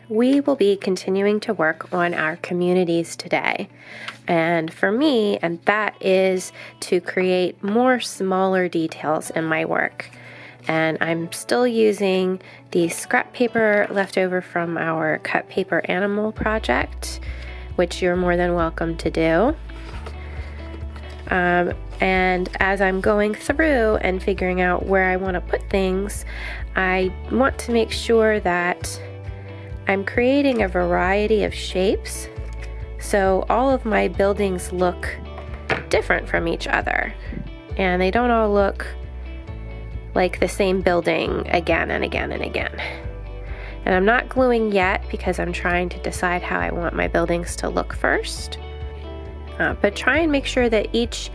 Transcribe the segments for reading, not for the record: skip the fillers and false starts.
we will be continuing to work on our communities today. And for me, and that is to create more smaller details in my work. And I'm still using the scrap paper left over from our cut paper animal project, which you're more than welcome to do. And as I'm going through and figuring out where I want to put things, I want to make sure that I'm creating a variety of shapes so all of my buildings look different from each other and they don't all look like the same building again and again and again. And I'm not gluing yet because I'm trying to decide how I want my buildings to look first. But try and make sure that each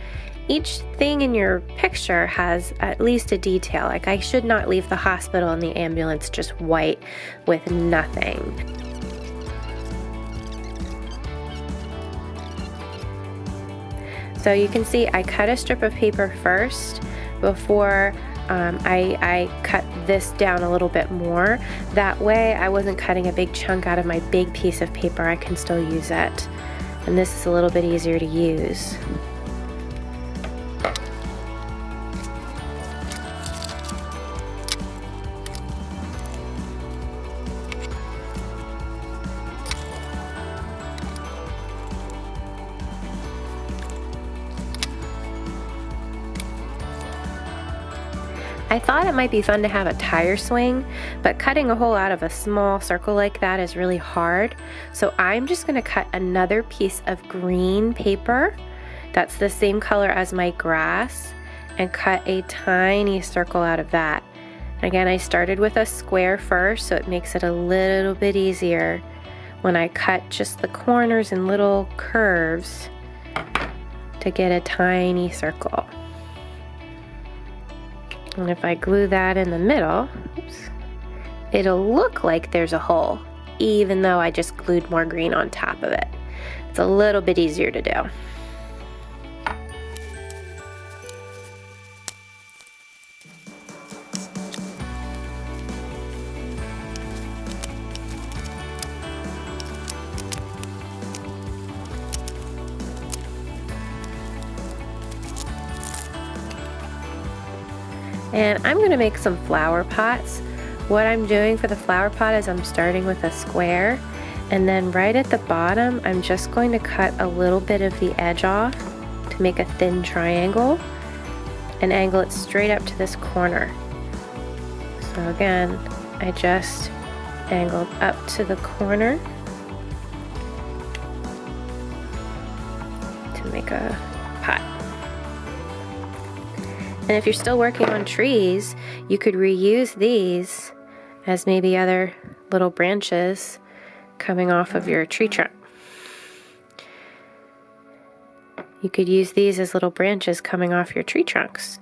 thing in your picture has at least a detail. Like I should not leave the hospital and the ambulance just white with nothing. So you can see I cut a strip of paper first before I cut this down a little bit more. That way I wasn't cutting a big chunk out of my big piece of paper. I can still use it. And this is a little bit easier to use. I thought it might be fun to have a tire swing, but cutting a hole out of a small circle like that is really hard. So I'm just going to cut another piece of green paper that's the same color as my grass and cut a tiny circle out of that. Again, I started with a square first, so it makes it a little bit easier when I cut just the corners and little curves to get a tiny circle. And if I glue that in the middle, it'll look like there's a hole, even though I just glued more green on top of it. It's a little bit easier to do. And I'm going to make some flower pots. What I'm doing for the flower pot is I'm starting with a square, and then right at the bottom I'm just going to cut a little bit of the edge off to make a thin triangle and angle it straight up to this corner. So again, I just angled up to the corner to make a pot. And if you're still working on trees, you could reuse these as maybe other little branches coming off of your tree trunk. You could use these as little branches coming off your tree trunks.